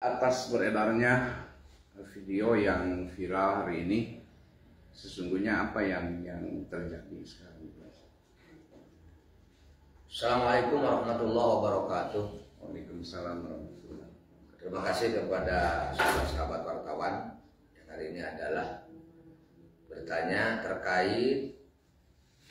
Atas beredarnya video yang viral hari ini, sesungguhnya apa yang terjadi sekarang? Assalamualaikum warahmatullahi wabarakatuh. Waalaikumsalam warahmatullahi wabarakatuh. Terima kasih kepada sahabat wartawan yang hari ini adalah bertanya terkait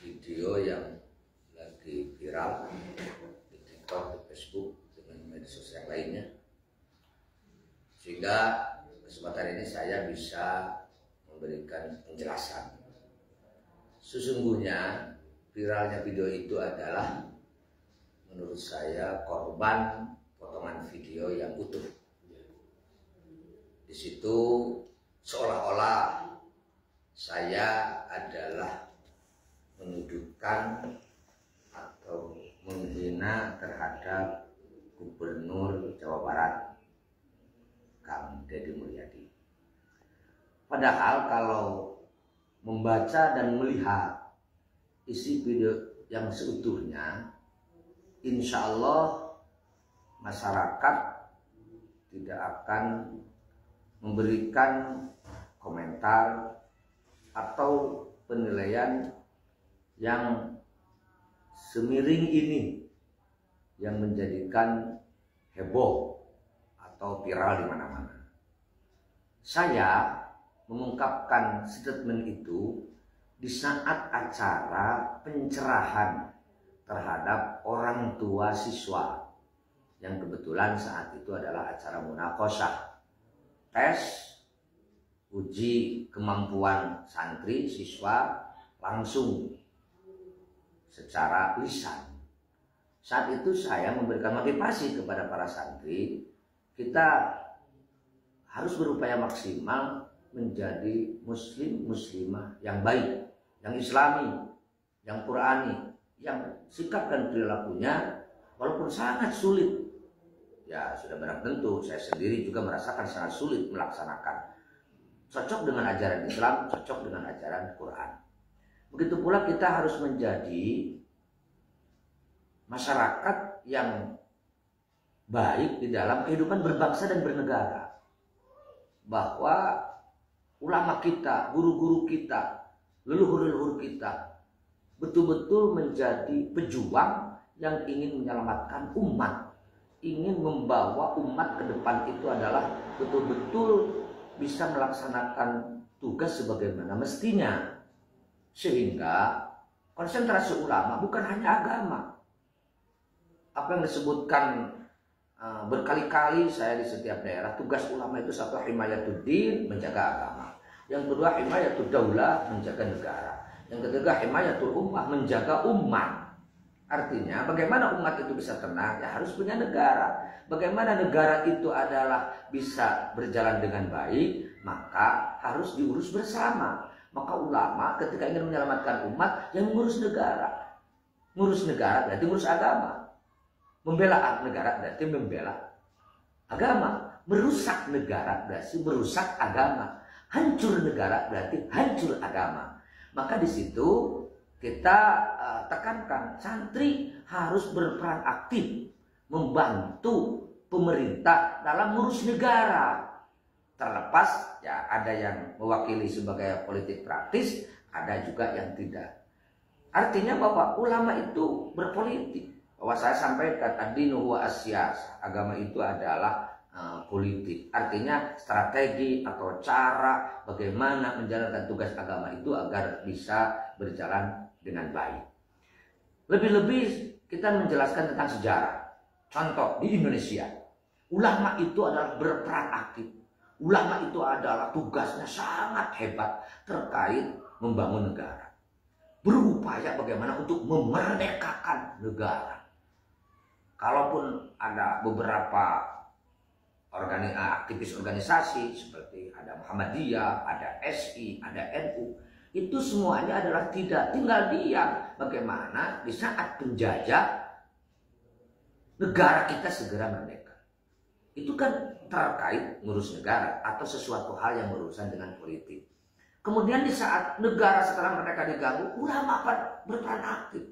video yang lagi viral di TikTok, di Facebook, dengan media sosial lainnya. Sehingga kesempatan ini saya bisa memberikan penjelasan. Sesungguhnya viralnya video itu adalah menurut saya korban potongan video yang utuh. Di situ seolah-olah saya adalah menuduhkan atau menghina terhadap Gubernur Jawa Barat, Kang Deddy Mulyadi. Padahal kalau membaca dan melihat isi video yang seutuhnya, insya Allah masyarakat tidak akan memberikan komentar atau penilaian yang semiring ini yang menjadikan heboh atau viral di mana-mana. Saya mengungkapkan statement itu di saat acara pencerahan terhadap orang tua siswa yang kebetulan saat itu adalah acara munaqasyah, tes uji kemampuan santri siswa langsung secara lisan. Saat itu saya memberikan motivasi kepada para santri, kita harus berupaya maksimal menjadi muslim muslimah yang baik, yang islami, yang qurani, yang sikap dan perilakunya walaupun sangat sulit, ya sudah barang tentu saya sendiri juga merasakan sangat sulit melaksanakan, cocok dengan ajaran Islam, cocok dengan ajaran Quran. Begitu pula kita harus menjadi masyarakat yang baik di dalam kehidupan berbangsa dan bernegara. Bahwa ulama kita, guru-guru kita, leluhur-leluhur kita betul-betul menjadi pejuang yang ingin menyelamatkan umat, ingin membawa umat ke depan itu adalah betul-betul bisa melaksanakan tugas sebagaimana mestinya. Sehingga konsentrasi ulama bukan hanya agama. Apa yang disebutkan berkali-kali saya di setiap daerah, tugas ulama itu satu, himayatuddin, menjaga agama. Yang kedua, himayatud daulah, menjaga negara. Yang ketiga, himayatul ummah, menjaga umat. Artinya bagaimana umat itu bisa tenang, ya harus punya negara. Bagaimana negara itu adalah bisa berjalan dengan baik, maka harus diurus bersama. Maka ulama ketika ingin menyelamatkan umat, yang mengurus negara. Ngurus negara berarti ngurus agama. Membela negara berarti membela agama. Merusak negara berarti merusak agama. Hancur negara berarti hancur agama. Maka di situ kita tekankan santri harus berperan aktif membantu pemerintah dalam ngurus negara. Terlepas ya ada yang mewakili sebagai politik praktis, ada juga yang tidak. Artinya bahwa ulama itu berpolitik. Bahwa saya sampaikan ad-dinu huwa as-siyasah, agama itu adalah politik. Artinya strategi atau cara bagaimana menjalankan tugas agama itu agar bisa berjalan dengan baik. Lebih-lebih kita menjelaskan tentang sejarah. Contoh di Indonesia, ulama itu adalah berperan aktif. Ulama itu adalah tugasnya sangat hebat terkait membangun negara. Berupaya bagaimana untuk memerdekakan negara. Kalaupun ada beberapa aktivis organisasi seperti ada Muhammadiyah, ada SI, ada NU, itu semuanya adalah tidak tinggal diam. Bagaimana di saat penjajah negara kita segera merdeka. Itu kan terkait ngurus negara atau sesuatu hal yang berurusan dengan politik. Kemudian di saat negara setelah mereka diganggu, ulama berperan aktif.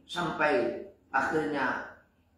Sampai akhirnya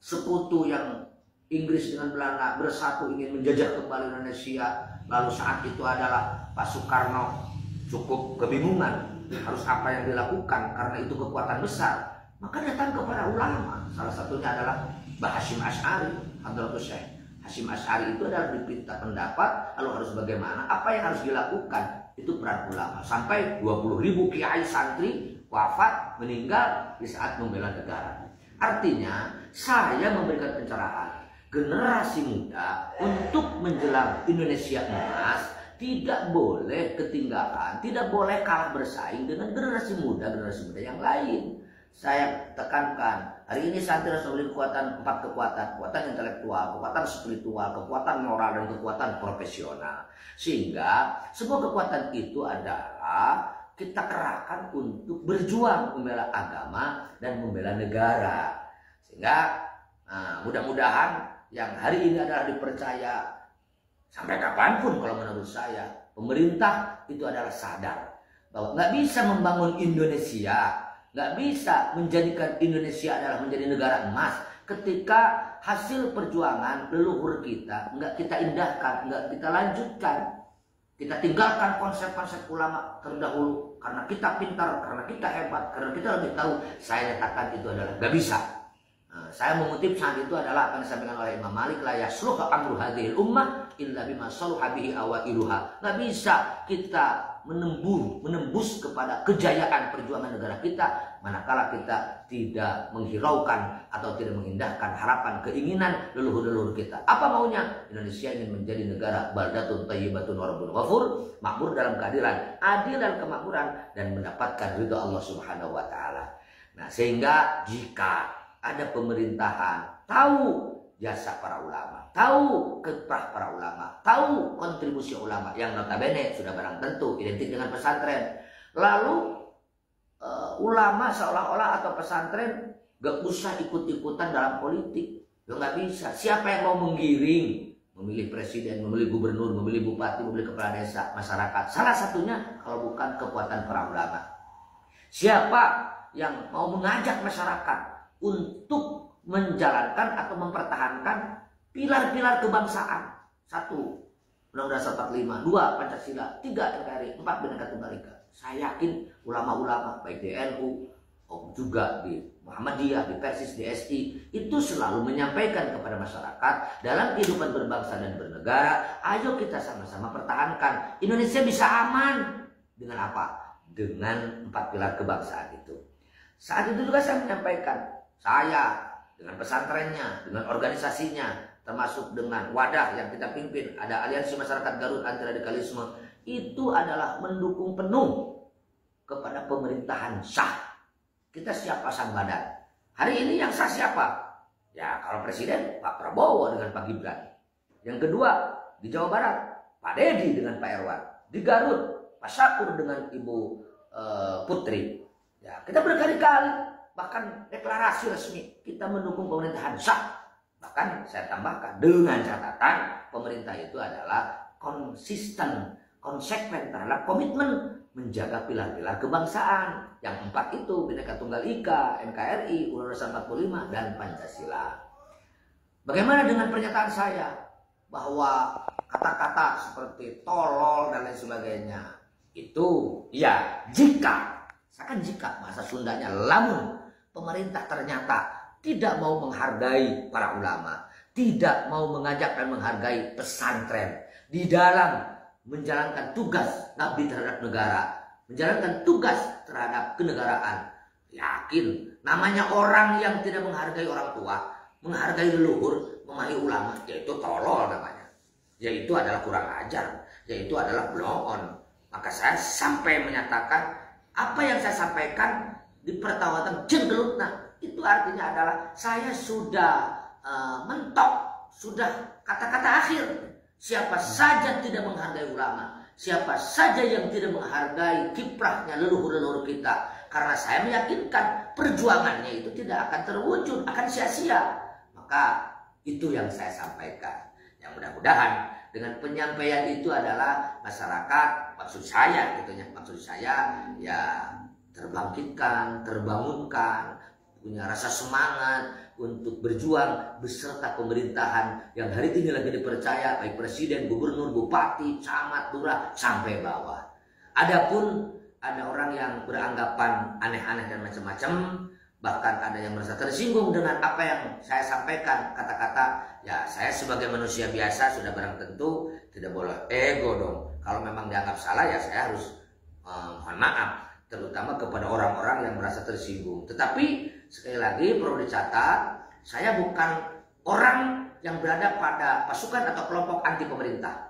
sekutu yang Inggris dengan Belanda bersatu ingin menjajah kembali Indonesia. Lalu saat itu adalah Pak Soekarno cukup kebingungan harus apa yang dilakukan karena itu kekuatan besar. Maka datang kepada ulama. Salah satunya adalah Mbah Hasyim Asy'ari, Hadratus Syekh Hasyim Asy'ari itu adalah dipinta pendapat lalu harus bagaimana, apa yang harus dilakukan. Itu peran ulama. Sampai 20.000 kiai santri wafat, meninggal di saat membela negara. Artinya saya memberikan pencerahan generasi muda untuk menjelang Indonesia emas tidak boleh ketinggalan, tidak boleh kalah bersaing dengan generasi muda yang lain. Saya tekankan, hari ini santri harus memiliki empat kekuatan, kekuatan intelektual, kekuatan spiritual, kekuatan moral, dan kekuatan profesional. Sehingga semua kekuatan itu adalah kita kerahkan untuk berjuang membela agama dan membela negara. Sehingga mudah-mudahan yang hari ini adalah dipercaya sampai kapanpun, kalau menurut saya pemerintah itu adalah sadar bahwa nggak bisa membangun Indonesia, nggak bisa menjadikan Indonesia adalah menjadi negara emas ketika hasil perjuangan leluhur kita nggak kita indahkan, nggak kita lanjutkan. Kita tinggalkan konsep-konsep ulama terdahulu karena kita pintar, karena kita hebat, karena kita lebih tahu. Saya nyatakan itu adalah nggak bisa. Saya mengutip saat itu adalah apa yang disampaikan oleh Imam Malik, la yasluhu amru hadhil ummah illa bima saluha bihi awailuha. Nggak bisa kita menembus kepada kejayaan perjuangan negara kita manakala kita tidak menghiraukan atau tidak mengindahkan harapan keinginan leluhur-leluhur kita. Apa maunya? Indonesia ingin menjadi negara baldatun thayyibatun wa rabbun ghafur, makmur dalam keadilan, adil dan kemakmuran, dan mendapatkan ridha Allah Subhanahu wa taala. Nah, sehingga jika ada pemerintahan tahu jasa para ulama, tahu kiprah para ulama, tahu kontribusi ulama yang notabene sudah barang tentu identik dengan pesantren. Lalu ulama seolah-olah atau pesantren gak usah ikut-ikutan dalam politik. Ya gak bisa. Siapa yang mau menggiring, memilih presiden, memilih gubernur, memilih bupati, memilih kepala desa, masyarakat? Salah satunya kalau bukan kekuatan para ulama. Siapa yang mau mengajak masyarakat untuk menjalankan atau mempertahankan pilar-pilar kebangsaan? 1. Undang-Undang Dasar 45, 2. Pancasila, 3. NKRI, 4. Bhinneka Tunggal Ika. Saya yakin ulama-ulama baik di NU juga di Muhammadiyah, di Persis, di SI itu selalu menyampaikan kepada masyarakat dalam kehidupan berbangsa dan bernegara, ayo kita sama-sama pertahankan Indonesia bisa aman. Dengan apa? Dengan 4 pilar kebangsaan itu. Saat itu juga saya menyampaikan, saya dengan pesantrennya, dengan organisasinya, termasuk dengan wadah yang kita pimpin, ada Aliansi Masyarakat Garut Anti Radikalisme, itu adalah mendukung penuh kepada pemerintahan sah. Kita siap pasang badan. Hari ini yang sah siapa? Ya kalau presiden Pak Prabowo dengan Pak Gibran. Yang kedua di Jawa Barat Pak Dedi dengan Pak Erwan. Di Garut Pak Syakur dengan Ibu Putri. Ya kita berkali-kali bahkan deklarasi resmi kita mendukung pemerintahan sah. Bahkan saya tambahkan dengan catatan pemerintah itu adalah konsisten, konsekuen terhadap komitmen menjaga pilar-pilar kebangsaan. Yang 4 itu Bhinneka Tunggal Ika, NKRI, Undang-Undang Dasar 45, dan Pancasila. Bagaimana dengan pernyataan saya bahwa kata-kata seperti tolol dan lain sebagainya itu ya jika, misalkan jika bahasa Sundanya lamun pemerintah ternyata tidak mau menghargai para ulama, tidak mau mengajak dan menghargai pesantren di dalam menjalankan tugas ngabdi terhadap negara, menjalankan tugas terhadap kenegaraan. Yakin namanya orang yang tidak menghargai orang tua, menghargai leluhur, memahami ulama, yaitu tolol namanya. Yaitu adalah kurang ajar, yaitu adalah blow on. Maka saya sampai menyatakan apa yang saya sampaikan di pertawatan jenggelutna itu artinya adalah saya sudah mentok, sudah kata-kata akhir. Siapa saja tidak menghargai ulama, siapa saja yang tidak menghargai kiprahnya leluhur-leluhur kita, karena saya meyakinkan perjuangannya itu tidak akan terwujud, akan sia-sia. Maka itu yang saya sampaikan. Yang mudah-mudahan dengan penyampaian itu adalah masyarakat, maksud saya ya terbangkitkan, terbangunkan, punya rasa semangat, untuk berjuang beserta pemerintahan yang hari ini lagi dipercaya, baik presiden, gubernur, bupati, camat, lurah, sampai bawah. Adapun ada orang yang beranggapan aneh-aneh dan macam-macam, bahkan ada yang merasa tersinggung dengan apa yang saya sampaikan, kata-kata, ya saya sebagai manusia biasa sudah barang tentu tidak boleh ego dong. Kalau memang dianggap salah ya saya harus mohon maaf, terutama kepada orang-orang yang merasa tersinggung. Tetapi sekali lagi perlu dicatat, saya bukan orang yang berada pada pasukan atau kelompok anti pemerintah.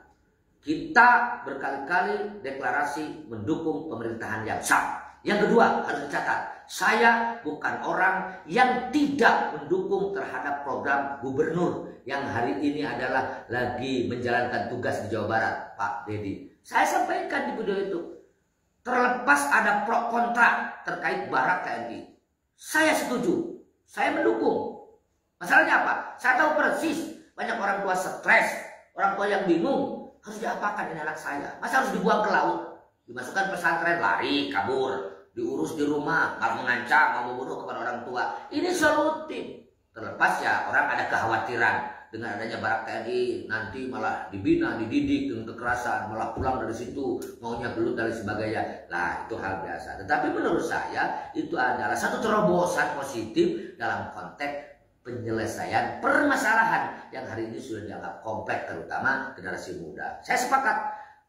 Kita berkali-kali deklarasi mendukung pemerintahan yang sah. Yang kedua harus dicatat, saya bukan orang yang tidak mendukung terhadap program gubernur yang hari ini adalah lagi menjalankan tugas di Jawa Barat, Pak Dedi. Saya sampaikan di video itu, terlepas ada pro kontra terkait Barak TNI, saya setuju, saya mendukung. Masalahnya apa? Saya tahu persis banyak orang tua stres, orang tua yang bingung, harus diapakan ini anak saya? Masa harus dibuang ke laut? Dimasukkan pesantren, lari, kabur, diurus di rumah, malah mengancam, mau membunuh kepada orang tua. Ini solutif. Terlepas ya orang ada kekhawatiran dengan adanya Barak TNI, nanti malah dibina, dididik dengan kekerasan, malah pulang dari situ maunya gelut dan sebagainya. Nah itu hal biasa. Tetapi menurut saya itu adalah satu terobosan positif dalam konteks penyelesaian permasalahan yang hari ini sudah dianggap kompleks, terutama generasi muda. Saya sepakat,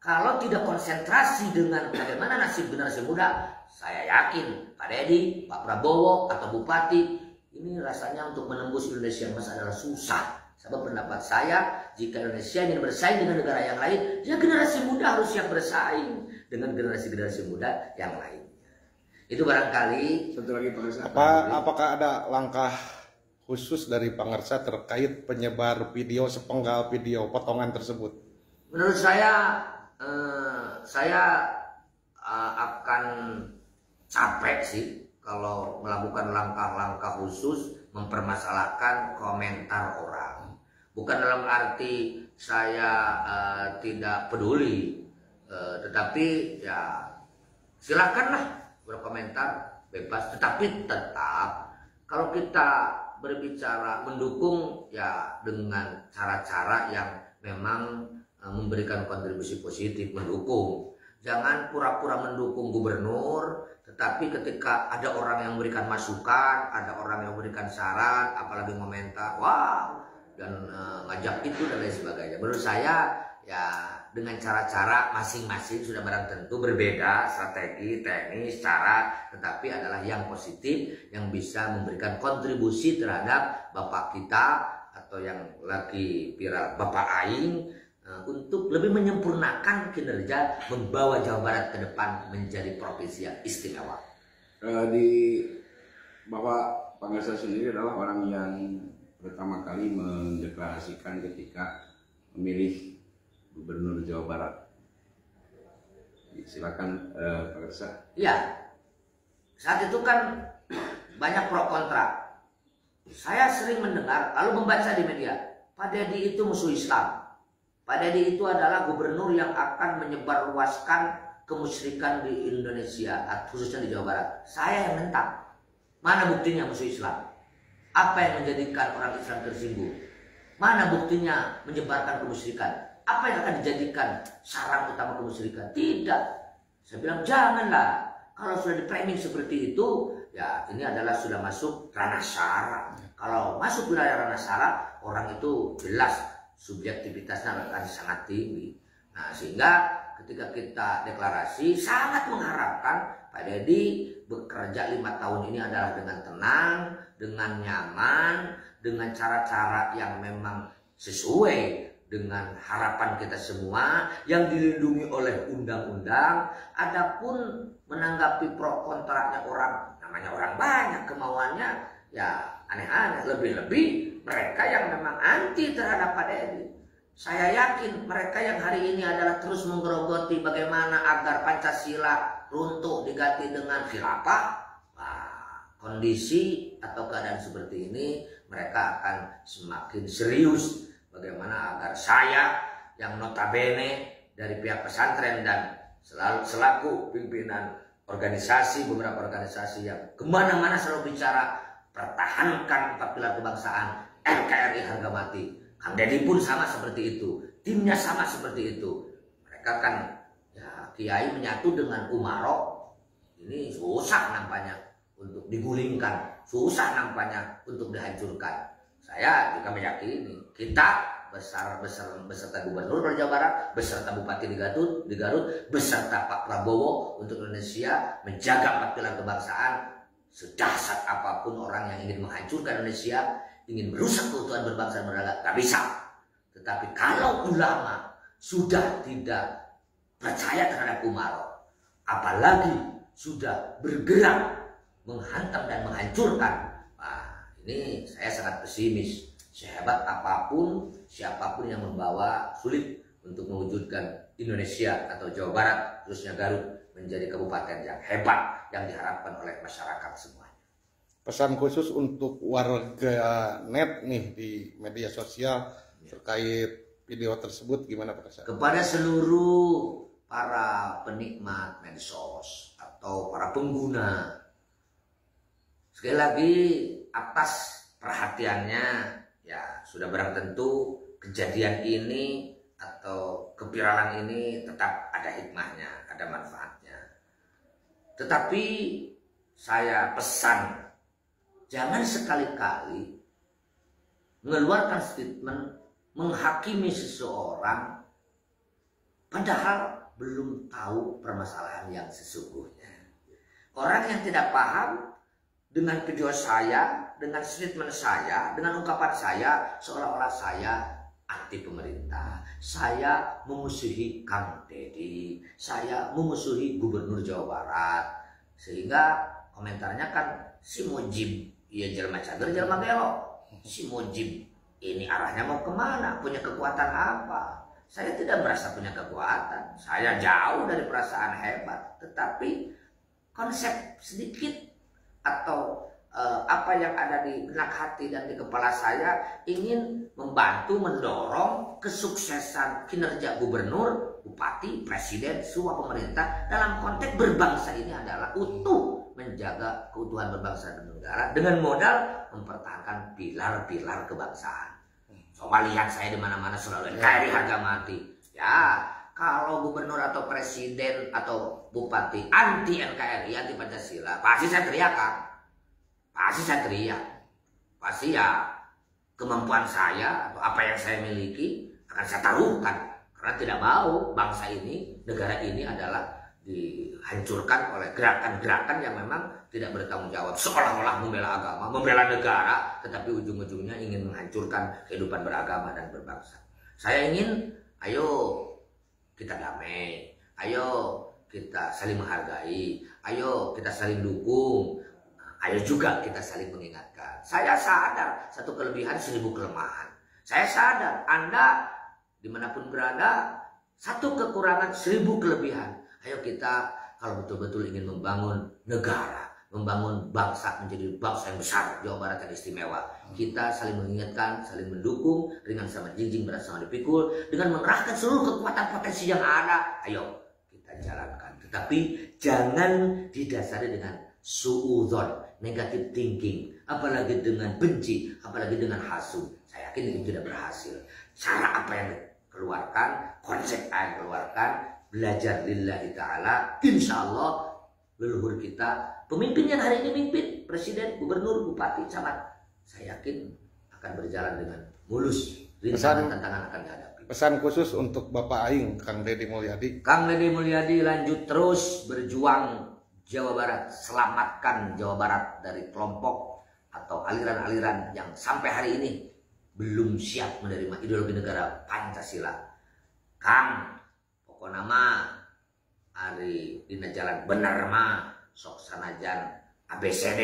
kalau tidak konsentrasi dengan bagaimana nasib generasi muda, saya yakin Pak Dedi, Pak Prabowo, atau Bupati, ini rasanya untuk menembus Indonesia emas adalah susah. Sebab pendapat saya, jika Indonesia ingin bersaing dengan negara yang lain, ya generasi muda harus siap bersaing dengan generasi-generasi muda yang lainnya. Itu barangkali. Satu lagi Pak, apakah ada langkah khusus dari Pangersa terkait penyebar video sepenggal video potongan tersebut? Menurut saya akan capek sih kalau melakukan langkah-langkah khusus mempermasalahkan komentar orang. Bukan dalam arti saya tidak peduli, tetapi ya silakanlah berkomentar bebas. Tetapi tetap kalau kita berbicara mendukung ya dengan cara-cara yang memang memberikan kontribusi positif, mendukung. Jangan pura-pura mendukung gubernur, tetapi ketika ada orang yang memberikan masukan, ada orang yang memberikan saran, apalagi komentar, wah, dan ngajak itu dan lain sebagainya. Menurut saya ya dengan cara-cara masing-masing sudah barang tentu berbeda, strategi, teknis, cara, tetapi adalah yang positif, yang bisa memberikan kontribusi terhadap Bapak kita atau yang lagi viral Bapak Aing, untuk lebih menyempurnakan kinerja membawa Jawa Barat ke depan menjadi provinsi yang istimewa. Di bahwa Pangersa sendiri adalah orang yang pertama kali mendeklarasikan ketika memilih Gubernur Jawa Barat. Silakan Pangersa. Ya, saat itu kan banyak pro kontra. Saya sering mendengar, lalu membaca di media, Pak Dedi itu musuh Islam. Pak Dedi itu adalah gubernur yang akan menyebarluaskan kemusyrikan di Indonesia, khususnya di Jawa Barat. Saya yang mentang. Mana buktinya musuh Islam? Apa yang menjadikan orang Islam tersinggung? Mana buktinya menyebarkan kemusyrikan? Apa yang akan dijadikan sarang utama kemusyrikan? Tidak. Saya bilang janganlah. Kalau sudah di framing seperti itu, ya ini adalah sudah masuk ranah sara. Kalau masuk wilayah ranah sara, orang itu jelas subjektivitasnya akan sangat tinggi. Nah, sehingga ketika kita deklarasi sangat mengharapkan Pak Dedi bekerja 5 tahun ini adalah dengan tenang, dengan nyaman, dengan cara-cara yang memang sesuai dengan harapan kita semua, yang dilindungi oleh undang-undang. Adapun menanggapi pro kontranya orang, namanya orang banyak kemauannya, ya aneh-aneh. Lebih-lebih mereka yang memang anti terhadap Pak Dedi. Saya yakin mereka yang hari ini adalah terus menggerogoti bagaimana agar Pancasila runtuh diganti dengan khilafah. Nah, kondisi atau keadaan seperti ini mereka akan semakin serius bagaimana agar saya yang notabene dari pihak pesantren dan selaku pimpinan organisasi, beberapa organisasi yang kemana-mana selalu bicara pertahankan 4 pilar kebangsaan, NKRI harga mati. Kang Deddy pun sama seperti itu, timnya sama seperti itu. Mereka kan ya kiai menyatu dengan Umarok, ini susah nampaknya untuk digulingkan, susah nampaknya untuk dihancurkan. Saya juga meyakini kita beserta Gubernur Jawa Barat, beserta Bupati di Garut, beserta Pak Prabowo untuk Indonesia menjaga 4 pilar kebangsaan. Sedahsyat apapun orang yang ingin menghancurkan Indonesia, ingin merusak keutuhan berbangsa dan bernegara, gak bisa. Tetapi kalau ulama sudah tidak percaya terhadap Umarok, apalagi sudah bergerak menghantam dan menghancurkan, ini saya sangat pesimis. Sehebat apapun, siapapun yang membawa, sulit untuk mewujudkan Indonesia atau Jawa Barat, khususnya Garut, menjadi kabupaten yang hebat yang diharapkan oleh masyarakat semuanya. Pesan khusus untuk warga net nih di media sosial terkait video tersebut gimana Pak Kasar? Kepada seluruh para penikmat medsos atau para pengguna, sekali lagi atas perhatiannya, ya sudah barang tentu kejadian ini atau keviralan ini tetap ada hikmahnya, ada manfaatnya. Tetapi saya pesan, jangan sekali-kali mengeluarkan statement menghakimi seseorang padahal belum tahu permasalahan yang sesungguhnya. Orang yang tidak paham dengan video saya, dengan statement saya, dengan ungkapan saya, seolah-olah saya anti pemerintah, saya memusuhi Kang Deddy, saya memusuhi Gubernur Jawa Barat, sehingga komentarnya kan si Mujib, ya jelma cager, jelma belok, si Mujib ini arahnya mau kemana, punya kekuatan apa? Saya tidak merasa punya kekuatan, saya jauh dari perasaan hebat, tetapi konsep sedikit atau apa yang ada di benak hati dan di kepala saya ingin membantu mendorong kesuksesan kinerja gubernur, bupati, presiden, semua pemerintah dalam konteks berbangsa ini adalah utuh menjaga keutuhan berbangsa dan negara dengan modal mempertahankan pilar-pilar kebangsaan. Coba lihat saya di mana-mana selalu NKRI harga mati. Ya, kalau gubernur atau presiden atau bupati anti NKRI, anti Pancasila, pasti saya teriak kan? Pasti saya teriak. Pasti ya kemampuan saya atau apa yang saya miliki akan saya taruhkan. Karena tidak mau bangsa ini, negara ini adalah dihancurkan oleh gerakan-gerakan yang memang tidak bertanggung jawab. Seolah-olah membela agama, membela negara, tetapi ujung-ujungnya ingin menghancurkan kehidupan beragama dan berbangsa. Saya ingin, ayo kita damai, ayo kita saling menghargai, ayo kita saling dukung, ayo juga kita saling mengingatkan. Saya sadar satu kelebihan 1000 kelemahan. Saya sadar Anda dimanapun berada satu kekurangan 1000 kelebihan. Ayo kita kalau betul-betul ingin membangun negara, membangun bangsa menjadi bangsa yang besar, Jawa Barat yang istimewa, kita saling mengingatkan, saling mendukung, ringan sama jinjing, berat sama dipikul, dengan mengerahkan seluruh kekuatan potensi yang ada. Ayo kita jalankan. Tetapi jangan didasari dengan suudzon, negative thinking, apalagi dengan benci, apalagi dengan hasud. Saya yakin itu tidak berhasil. Cara apa yang dikeluarkan, konsep yang dikeluarkan, belajar lillahi ta'ala, insya Allah leluhur kita, pemimpin yang hari ini mimpin, presiden, gubernur, bupati, camat, saya yakin akan berjalan dengan mulus. Rintangan tantangan akan dihadapi. Pesan khusus untuk Bapak Aing, Kang Deddy Mulyadi. Kang Deddy Mulyadi lanjut terus berjuang Jawa Barat, selamatkan Jawa Barat dari kelompok atau aliran-aliran yang sampai hari ini belum siap menerima ideologi negara Pancasila. Kang, pokoknya mah hari dina jalan bener mah sok sanajan ABCD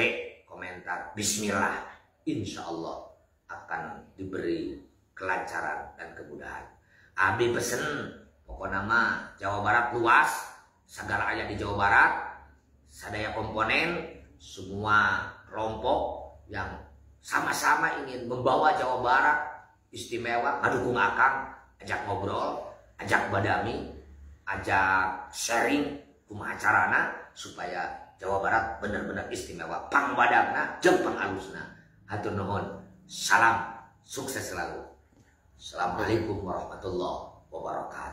komentar bismillah, insya Allah akan diberi kelancaran dan kemudahan. Abi pesen pokoknya mah Jawa Barat luas, segala aya di Jawa Barat, sadaya komponen, semua kelompok yang sama-sama ingin membawa Jawa Barat istimewa, ngadukung akang, ajak ngobrol, ajak badami, ajak sharing kumaha carana supaya Jawa Barat benar-benar istimewa. Pang badangna jeung pang alusna. Hatur nuhun. Salam sukses selalu. Assalamualaikum warahmatullahi wabarakatuh.